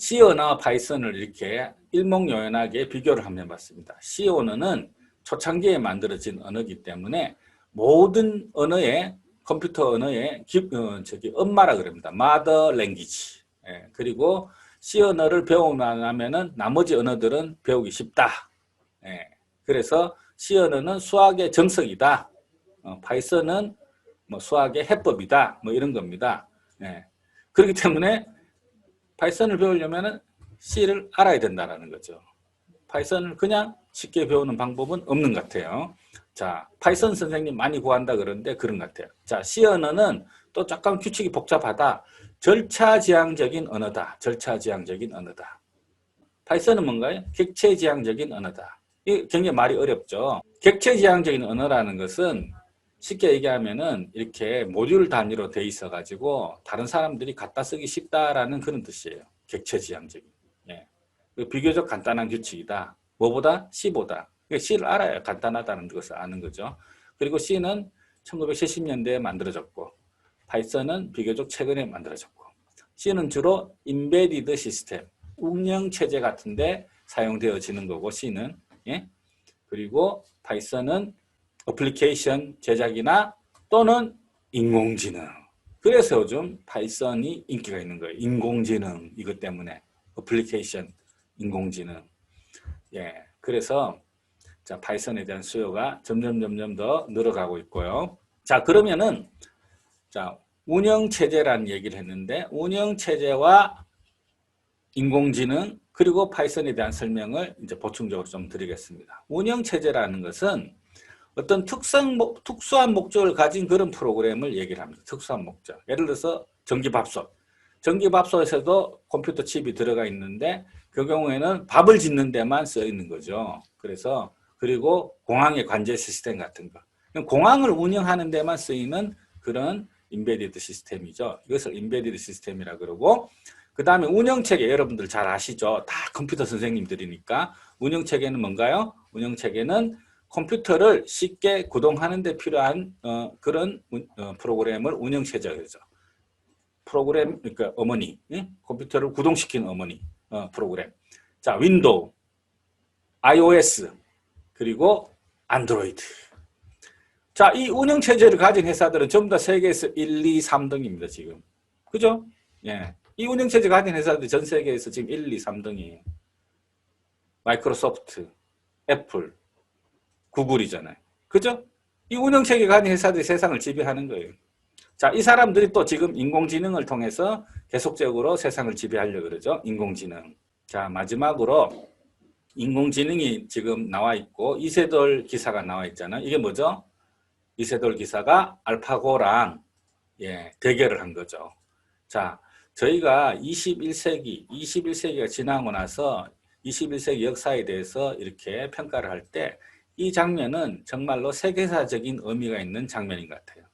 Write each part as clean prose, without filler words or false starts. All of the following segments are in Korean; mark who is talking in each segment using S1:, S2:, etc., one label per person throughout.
S1: C 언어와 파이썬을 이렇게 일목요연하게 비교를 한번 해봤습니다. C 언어는 초창기에 만들어진 언어이기 때문에 모든 언어의 컴퓨터 언어의 엄마라 그럽니다. mother language. 예, 그리고 C 언어를 배우면은 나머지 언어들은 배우기 쉽다. 예, 그래서 C 언어는 수학의 정석이다. 파이썬은 뭐 수학의 해법이다. 뭐 이런 겁니다. 예, 그렇기 때문에 파이썬을 배우려면 C를 알아야 된다는 거죠. 파이썬을 그냥 쉽게 배우는 방법은 없는 것 같아요. 자, 파이썬 선생님 많이 구한다 그러는데 그런 것 같아요. 자, C 언어는 또 약간 규칙이 복잡하다. 절차지향적인 언어다. 절차지향적인 언어다. 파이썬은 뭔가요? 객체지향적인 언어다. 이게 굉장히 말이 어렵죠. 객체지향적인 언어라는 것은 쉽게 얘기하면은 이렇게 모듈 단위로 돼 있어 가지고 다른 사람들이 갖다 쓰기 쉽다라는 그런 뜻이에요. 객체지향적인. 예. 비교적 간단한 규칙이다. 뭐보다? C보다. C를 알아야 간단하다는 것을 아는 거죠. 그리고 C는 1970년대에 만들어졌고 파이썬은 비교적 최근에 만들어졌고 C는 주로 인베디드 시스템, 운영체제 같은데 사용되어지는 거고 C는. 예? 그리고 파이썬은 어플리케이션 제작이나 또는 인공지능. 그래서 요즘 파이썬이 인기가 있는 거예요. 인공지능 이것 때문에. 어플리케이션, 인공지능. 예. 그래서 자, 파이썬에 대한 수요가 점점 더 늘어가고 있고요. 자, 그러면은 자, 운영체제라는 얘기를 했는데 운영체제와 인공지능 그리고 파이썬에 대한 설명을 이제 보충적으로 좀 드리겠습니다. 운영체제라는 것은 어떤 특수한 목적을 가진 그런 프로그램을 얘기를 합니다. 특수한 목적. 예를 들어서 전기밥솥. 전기밥솥에서도 컴퓨터 칩이 들어가 있는데 그 경우에는 밥을 짓는 데만 써 있는 거죠. 그래서 그리고 공항의 관제 시스템 같은 거. 공항을 운영하는 데만 쓰이는 그런 인베디드 시스템이죠. 이것을 인베디드 시스템이라 그러고 그 다음에 운영체계 여러분들 잘 아시죠? 다 컴퓨터 선생님들이니까 운영체계는 뭔가요? 운영체계는 컴퓨터를 쉽게 구동하는 데 필요한 그런 프로그램을 운영체제죠. 프로그램 그러니까 어머니, 컴퓨터를 구동시키는 어머니 프로그램. 자, 윈도우, iOS 그리고 안드로이드. 자, 이 운영체제를 가진 회사들은 전부 다 세계에서 1, 2, 3등입니다, 지금. 그죠? 예. 이 운영체제 가진 회사들이 전 세계에서 지금 1, 2, 3등이에요. 마이크로소프트, 애플, 구글이잖아요. 그죠? 이 운영체계 가진 회사들이 세상을 지배하는 거예요. 자, 이 사람들이 또 지금 인공지능을 통해서 계속적으로 세상을 지배하려고 그러죠. 인공지능. 자, 마지막으로 인공지능이 지금 나와 있고 이세돌 기사가 나와 있잖아요. 이게 뭐죠? 이세돌 기사가 알파고랑 대결을 한 거죠. 자, 저희가 21세기가 지나고 나서 21세기 역사에 대해서 이렇게 평가를 할 때 이 장면은 정말로 세계사적인 의미가 있는 장면인 것 같아요.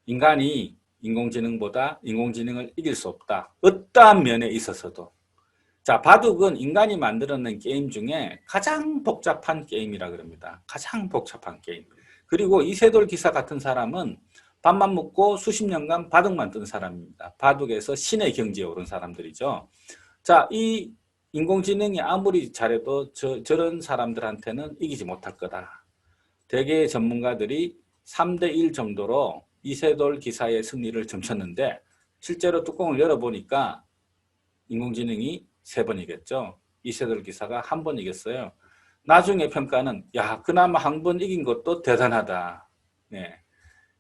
S1: 인간이 인공지능보다 인공지능을 이길 수 없다. 어떠한 면에 있어서도. 자, 바둑은 인간이 만들어낸 게임 중에 가장 복잡한 게임이라 그럽니다. 가장 복잡한 게임. 그리고 이세돌 기사 같은 사람은 밥만 먹고 수십 년간 바둑만 뜬 사람입니다. 바둑에서 신의 경지에 오른 사람들이죠. 자, 이 인공지능이 아무리 잘해도 저런 사람들한테는 이기지 못할 거다. 대개의 전문가들이 3대1 정도로 이세돌 기사의 승리를 점쳤는데 실제로 뚜껑을 열어보니까 인공지능이 3번 이겼죠. 이세돌 기사가 1번 이겼어요. 나중에 평가는 야, 그나마 1번 이긴 것도 대단하다. 네.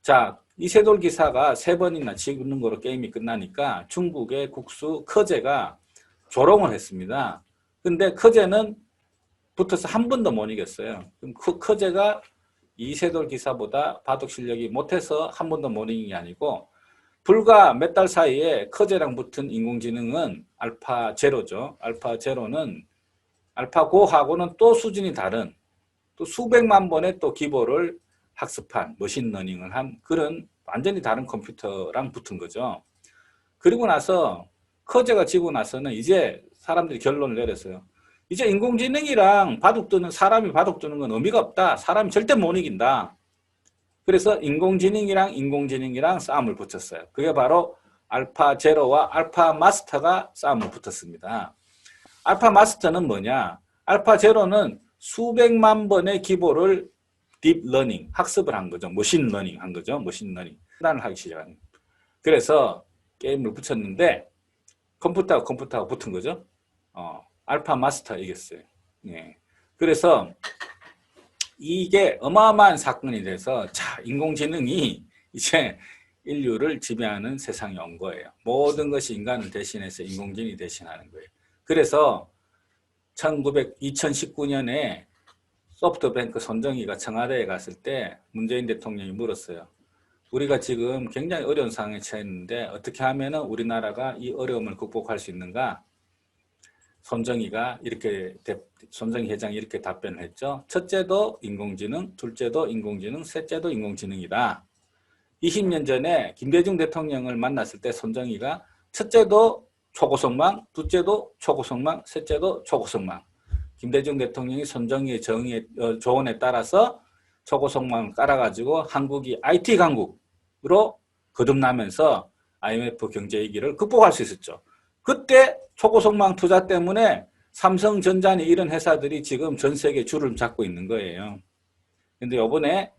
S1: 자, 이세돌 기사가 3번이나 지는 거로 게임이 끝나니까 중국의 국수 커제가 조롱을 했습니다. 근데 커제는 붙어서 1번도 못 이겼어요. 그럼 커제가 이세돌 기사보다 바둑 실력이 못해서 1번도 못 이긴 게 아니고 불과 몇 달 사이에 커제랑 붙은 인공지능은 알파 제로죠. 알파 제로는 알파고하고는 또 수준이 다른 또 수백만 번의 또 기보를 학습한 머신러닝을 한 그런 완전히 다른 컴퓨터랑 붙은 거죠. 그리고 나서 커제가 지고 나서는 이제 사람들이 결론을 내렸어요. 이제 인공지능이랑 사람이 바둑 두는 건 의미가 없다. 사람이 절대 못 이긴다. 그래서 인공지능이랑 싸움을 붙였어요. 그게 바로 알파 제로와 알파 마스터가 싸움을 붙었습니다. 알파 마스터는 뭐냐? 알파 제로는 수백만 번의 기보를 딥러닝, 학습을 한 거죠. 머신러닝 한 거죠. 머신러닝. 판단을 하기 시작하는. 그래서 게임을 붙였는데 컴퓨터하고 붙은 거죠. 알파 마스터 이겼어요. 예. 그래서 이게 어마어마한 사건이 돼서 자, 인공지능이 이제 인류를 지배하는 세상이 온 거예요. 모든 것이 인간을 대신해서 인공지능이 대신하는 거예요. 그래서 2019년에 소프트뱅크 손정희가 청와대에 갔을 때 문재인 대통령이 물었어요. 우리가 지금 굉장히 어려운 상황에 처했는데 어떻게 하면 우리나라가 이 어려움을 극복할 수 있는가? 손정희 회장이 이렇게 답변을 했죠. 첫째도 인공지능, 둘째도 인공지능, 셋째도 인공지능이다. 20년 전에 김대중 대통령을 만났을 때 손정희가 첫째도 초고속망, 둘째도 초고속망, 셋째도 초고속망. 김대중 대통령이 손정희의 조언에 따라서 초고속망을 깔아가지고 한국이 IT 강국으로 거듭나면서 IMF 경제위기를 극복할 수 있었죠. 그때 초고속망 투자 때문에 삼성전자니 이런 회사들이 지금 전 세계 줄을 잡고 있는 거예요. 근데 이번에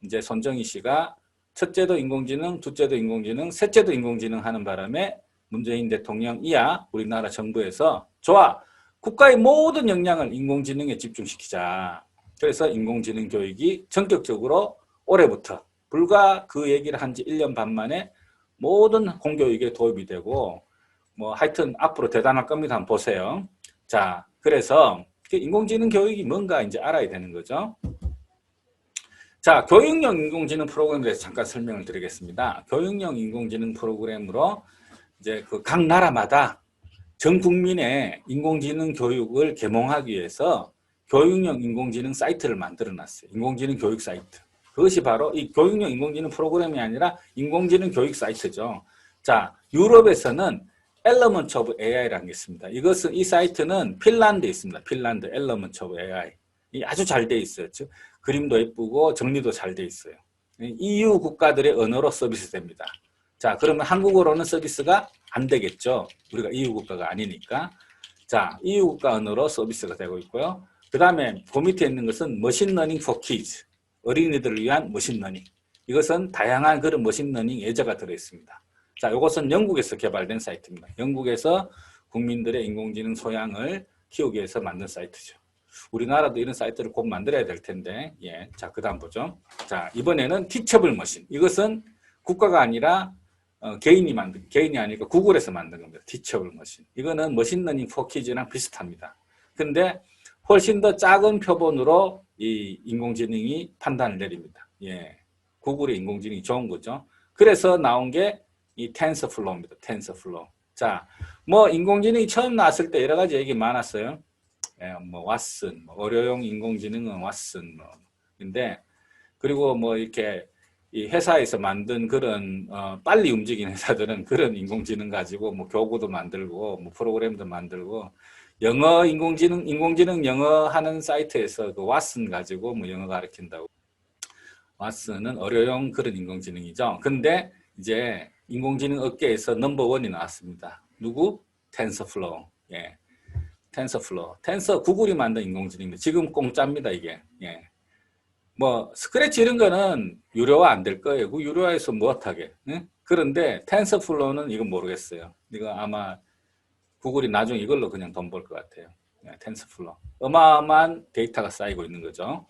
S1: 이제 손정희 씨가 첫째도 인공지능, 둘째도 인공지능, 셋째도 인공지능 하는 바람에 문재인 대통령 이하 우리나라 정부에서 좋아, 국가의 모든 역량을 인공지능에 집중시키자. 그래서 인공지능 교육이 전격적으로 올해부터 불과 그 얘기를 한 지 1년 반 만에 모든 공교육에 도입이 되고 뭐 하여튼 앞으로 대단할 겁니다. 한번 보세요. 자, 그래서 인공지능 교육이 뭔가 이제 알아야 되는 거죠. 자, 교육용 인공지능 프로그램에 대해서 잠깐 설명을 드리겠습니다. 교육용 인공지능 프로그램으로 이제 그 각 나라마다 전 국민의 인공지능 교육을 계몽하기 위해서 교육용 인공지능 사이트를 만들어 놨어요. 인공지능 교육 사이트. 그것이 바로 이 교육용 인공지능 프로그램이 아니라 인공지능 교육 사이트죠. 자, 유럽에서는 Elements of AI라는 게 있습니다. 이 사이트는 핀란드에 있습니다. 핀란드 Elements of AI. 아주 잘 돼 있어요. 즉, 그림도 예쁘고 정리도 잘 돼 있어요. EU 국가들의 언어로 서비스됩니다. 자, 그러면 한국어로는 서비스가 안 되겠죠. 우리가 EU 국가가 아니니까. 자, EU 국가 언어로 서비스가 되고 있고요. 그 다음에 그 밑에 있는 것은 머신러닝 for kids. 어린이들을 위한 머신러닝. 이것은 다양한 그런 머신러닝 예제가 들어있습니다. 자, 이것은 영국에서 개발된 사이트입니다. 영국에서 국민들의 인공지능 소양을 키우기 위해서 만든 사이트죠. 우리나라도 이런 사이트를 곧 만들어야 될 텐데, 예. 자, 그 다음 보죠. 자, 이번에는 티처블 머신. 이것은 국가가 아니라 개인이 아니고 구글에서 만든 겁니다. 티처블 머신. 이거는 머신러닝 포 키즈랑 비슷합니다. 근데 훨씬 더 작은 표본으로 이 인공지능이 판단을 내립니다. 예. 구글의 인공지능이 좋은 거죠. 그래서 나온 게 이 텐서플로우입니다. 텐서플로우. 자, 뭐 인공지능이 처음 나왔을 때 여러 가지 얘기 많았어요. 예, 뭐 왓슨, 어려용 인공지능은 왓슨, 근데 그리고 뭐 이렇게 이 회사에서 만든 그런 빨리 움직이는 회사들은 그런 인공지능 가지고 뭐 교구도 만들고 뭐 프로그램도 만들고 영어 인공지능 영어 하는 사이트에서 그 왓슨 가지고 뭐 영어 가르친다고. 왓슨은 어려용 그런 인공지능이죠. 근데 이제 인공지능 업계에서 넘버원이 나왔습니다. 누구? 텐서플로우. 예. 텐서플로우. 구글이 만든 인공지능입니다. 지금 공짜입니다, 이게. 예. 뭐 스크래치 이런 거는 유료화 안 될 거예요. 그 유료화해서 무엇하게. 예? 그런데 텐서플로우는 이건 모르겠어요. 이거 아마 구글이 나중에 이걸로 그냥 돈 벌 것 같아요. 예, 텐서플로우. 어마어마한 데이터가 쌓이고 있는 거죠.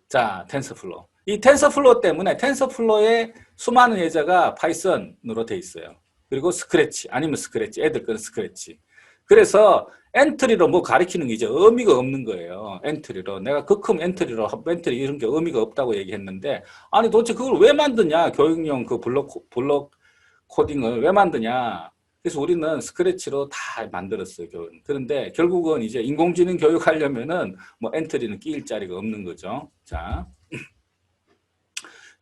S1: 자, 텐서플로우. 이 텐서플로우 때문에 텐서플로우의 수많은 예제가 파이썬으로 돼 있어요. 그리고 스크래치, 아니면 스크래치, 애들 거는 스크래치. 그래서 엔트리로 뭐 가리키는 게 이제 의미가 없는 거예요. 엔트리로. 내가 극흠 엔트리로, 엔트리 이런 게 의미가 없다고 얘기했는데, 아니 도대체 그걸 왜 만드냐? 교육용 그 블록 코딩을 왜 만드냐? 그래서 우리는 스크래치로 다 만들었어요, 교육은. 그런데 결국은 이제 인공지능 교육하려면은 뭐 엔트리는 끼일 자리가 없는 거죠.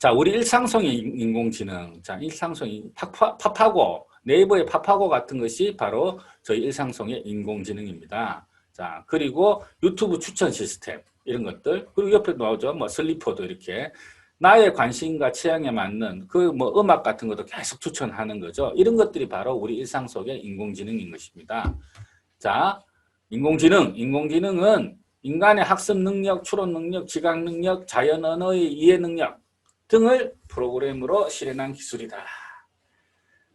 S1: 자, 우리 일상성의 인공지능. 자, 일상성이 파파고, 네이버의 파파고 같은 것이 바로 저희 일상성의 인공지능입니다. 자, 그리고 유튜브 추천 시스템, 이런 것들. 그리고 옆에 나오죠. 뭐 슬리퍼도 이렇게 나의 관심과 취향에 맞는 그 뭐 음악 같은 것도 계속 추천하는 거죠. 이런 것들이 바로 우리 일상 속의 인공지능인 것입니다. 자, 인공지능은 인간의 학습 능력, 추론 능력, 지각 능력, 자연 언어의 이해 능력 등을 프로그램으로 실현한 기술이다.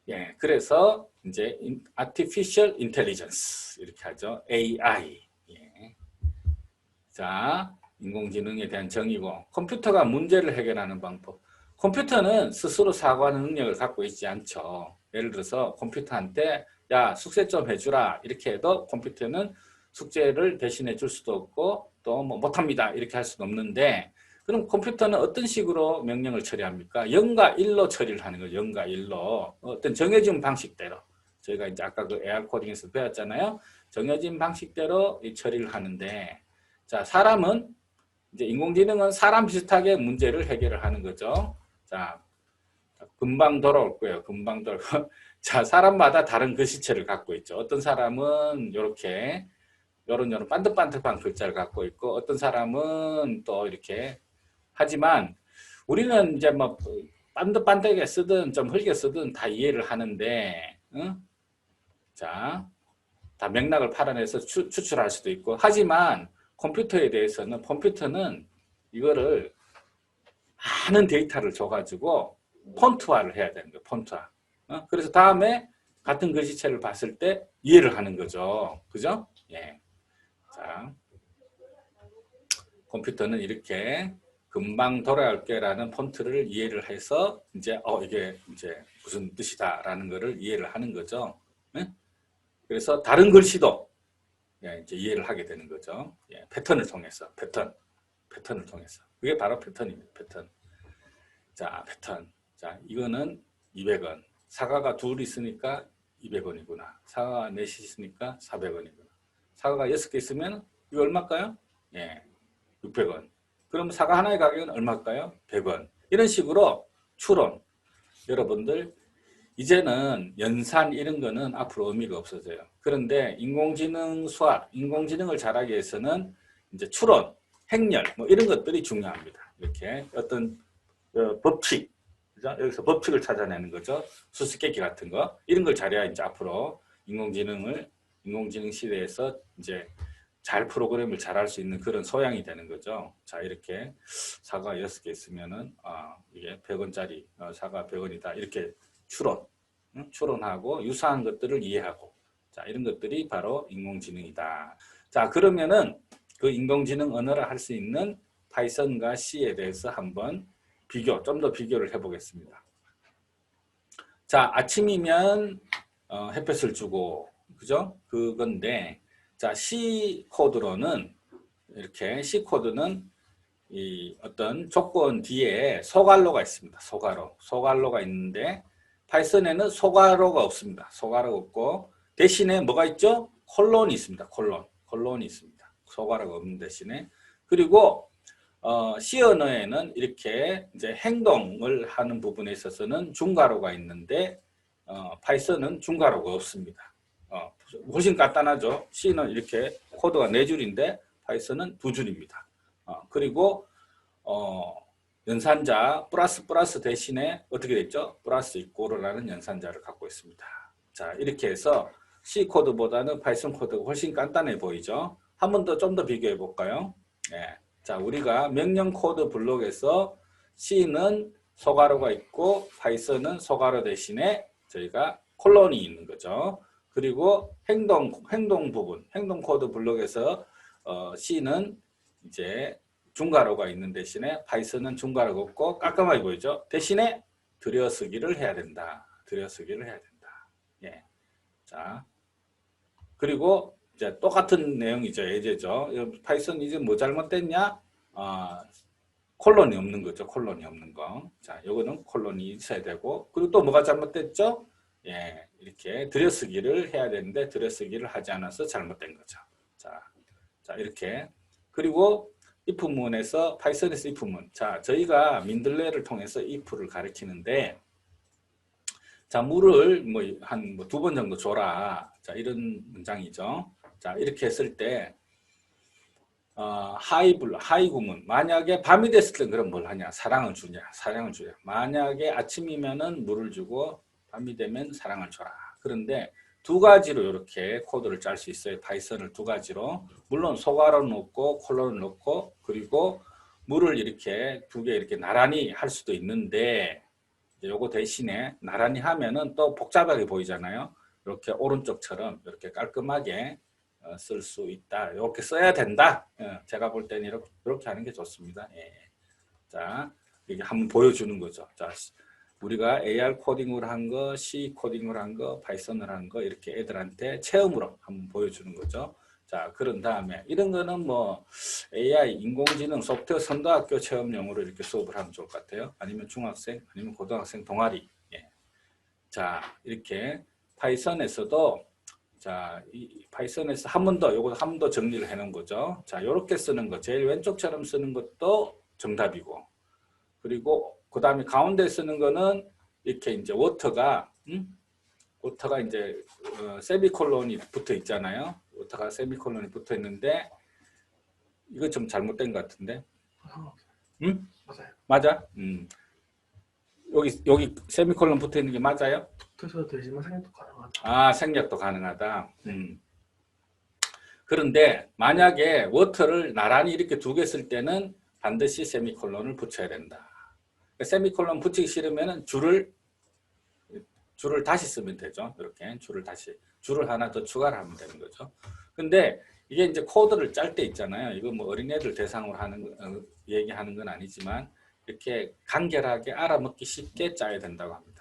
S1: 예, 그래서 이제 Artificial Intelligence 이렇게 하죠. AI. 예. 자, 인공지능에 대한 정의고, 컴퓨터가 문제를 해결하는 방법. 컴퓨터는 스스로 사고하는 능력을 갖고 있지 않죠. 예를 들어서 컴퓨터한테 야, 숙제 좀 해주라 이렇게 해도 컴퓨터는 숙제를 대신해 줄 수도 없고 또 뭐 못합니다 이렇게 할 수도 없는데, 그럼 컴퓨터는 어떤 식으로 명령을 처리합니까? 0과 1로 처리를 하는 거죠. 0과 1로 어떤 정해진 방식대로, 저희가 이제 아까 그 AR 코딩에서 배웠잖아요. 정해진 방식대로 이 처리를 하는데, 자, 사람은 이제 인공지능은 사람 비슷하게 문제를 해결을 하는 거죠. 자, 금방 돌아올 거예요. 금방 돌아오고. 자, 사람마다 다른 글씨체를 갖고 있죠. 어떤 사람은 이렇게 요런 반듯반듯한 글자를 갖고 있고, 어떤 사람은 또 이렇게, 하지만 우리는 이제 뭐 반듯반듯하게 쓰든 좀 흐리게 쓰든 다 이해를 하는데, 응? 자, 다 맥락을 파악해서 추출할 수도 있고, 하지만 컴퓨터에 대해서는, 컴퓨터는 이거를 많은 데이터를 줘가지고 폰트화를 해야 되는 거예요. 폰트화. 그래서 다음에 같은 글씨체를 봤을 때 이해를 하는 거죠. 그죠? 예. 자, 컴퓨터는 이렇게 금방 돌아올게라는 폰트를 이해를 해서 이제 이게 이제 무슨 뜻이다라는 것을 이해를 하는 거죠. 예? 그래서 다른 글씨도 예, 이제 이해를 하게 되는 거죠. 예, 패턴을 통해서, 패턴을 통해서. 그게 바로 패턴입니다. 패턴. 자, 패턴. 자, 이거는 200원. 사과가 둘 있으니까 200원이구나. 사과가 넷이 있으니까 400원이구나. 사과가 6개 있으면 이거 얼마일까요? 예, 600원. 그럼 사과 하나의 가격은 얼마일까요? 100원. 이런 식으로 추론. 여러분들, 이제는 연산 이런 거는 앞으로 의미가 없어져요. 그런데 인공지능 수학, 인공지능을 잘하기 위해서는 이제 추론, 행렬, 뭐 이런 것들이 중요합니다. 이렇게 어떤 법칙, 그죠? 여기서 법칙을 찾아내는 거죠. 수수께끼 같은 거. 이런 걸 잘해야 이제 앞으로 인공지능 시대에서 이제 잘 프로그램을 잘 할 수 있는 그런 소양이 되는 거죠. 자, 이렇게 사과 6개 있으면은, 이게 100원짜리 사과 100원이다. 이렇게 추론하고 유사한 것들을 이해하고, 자, 이런 것들이 바로 인공지능이다. 자, 그러면은 그 인공지능 언어를 할 수 있는 파이썬과 C에 대해서 한번 좀 더 비교를 해보겠습니다. 자, 아침이면 햇볕을 주고, 그죠? 그건데, 자, C 코드로는 이렇게 C 코드는 이 어떤 조건 뒤에 소괄호가 있습니다. 소괄호가 있는데, 파이썬에는 소괄호가 없습니다. 소괄호가 없고, 대신에 뭐가 있죠? 콜론이 있습니다. 콜론이 있습니다. 소괄호가 없는 대신에. 그리고 C 언어에는 이렇게 이제 행동을 하는 부분에 있어서는 중괄호가 있는데, 파이썬은 중괄호가 없습니다. 훨씬 간단하죠. C는 이렇게 코드가 4줄인데 파이썬은 2줄입니다. 그리고 연산자 플러스 대신에 어떻게 됐죠? 플러스 이꼬르라는 연산자를 갖고 있습니다. 자, 이렇게 해서 C 코드보다는 파이썬 코드가 훨씬 간단해 보이죠? 한 번 더 좀 더 비교해 볼까요? 네. 자, 우리가 명령 코드 블록에서 C는 소괄호가 있고 파이썬은 소괄호 대신에 저희가 콜론이 있는 거죠. 그리고 행동 부분, 행동 코드 블록에서 C는 이제 중괄호가 있는 대신에 파이썬은 중괄호가 없고 깔끔하게 보이죠. 대신에 들여쓰기를 해야 된다. 예. 자, 그리고 이제 똑같은 내용이죠. 예제죠. 파이썬 이제 뭐 잘못됐냐? 콜론이 없는 거죠. 콜론이 없는 거. 자, 요거는 콜론이 있어야 되고, 그리고 또 뭐가 잘못됐죠? 예, 이렇게 들여쓰기를 해야 되는데 들여쓰기를 하지 않아서 잘못된 거죠. 자, 이렇게. 그리고 if문에서 파이썬에서 if문. 자, 저희가 민들레를 통해서 if를 가리키는데, 자, 물을 뭐 한 2번 정도 줘라. 자, 이런 문장이죠. 자, 이렇게 했을 때 하이 구문. 만약에 밤이 됐을 때 그럼 뭘 하냐? 사랑을 주냐? 사랑을 주냐? 만약에 아침이면은 물을 주고 밤이 되면 사랑을 줘라. 그런데 두 가지로 이렇게 코드를 짤 수 있어요. 파이썬을 두 가지로. 물론 소괄호를 넣고 콜론을 넣고 그리고 물을 이렇게 두 개 이렇게 나란히 할 수도 있는데 요거 대신에 나란히 하면은 또 복잡하게 보이잖아요. 이렇게 오른쪽처럼 이렇게 깔끔하게 쓸 수 있다. 이렇게 써야 된다. 제가 볼 때는 이렇게 하는 게 좋습니다. 예. 자, 이게 한번 보여주는 거죠. 자, 우리가 AR 코딩으로 한 거, C 코딩으로 한 거, 파이썬으로 한 거 이렇게 애들한테 체험으로 한번 보여주는 거죠. 자, 그런 다음에 이런 거는 뭐 AI 인공지능 소프트웨어 선도학교 체험용으로 이렇게 수업을 하면 좋을 것 같아요. 아니면 중학생, 아니면 고등학생 동아리. 예. 자, 이렇게 파이썬에서도 자, 이 파이썬에서 한 번 더, 요거 한 번 더 정리를 해 놓은 거죠. 자, 요렇게 쓰는 거, 제일 왼쪽처럼 쓰는 것도 정답이고, 그리고 그 다음에 가운데 쓰는 거는 이렇게 이제 워터가 이제 세미콜론이 붙어 있잖아요. 워터가 세미콜론이 붙어 있는데 이거 좀 잘못된 것 같은데. 응?
S2: 맞아요.
S1: 맞아? 여기 세미콜론 붙어 있는 게 맞아요?
S2: 붙어서 되지만 생략도 가능하다.
S1: 아, 생략도 가능하다. 그런데 만약에 워터를 나란히 이렇게 두 개 쓸 때는 반드시 세미콜론을 붙여야 된다. 세미콜론 붙이기 싫으면 줄을 다시 쓰면 되죠. 이렇게 줄을 하나 더 추가를 하면 되는 거죠. 근데 이게 이제 코드를 짤 때 있잖아요. 이거 뭐 어린애들 대상으로 얘기하는 건 아니지만 이렇게 간결하게 알아먹기 쉽게 짜야 된다고 합니다.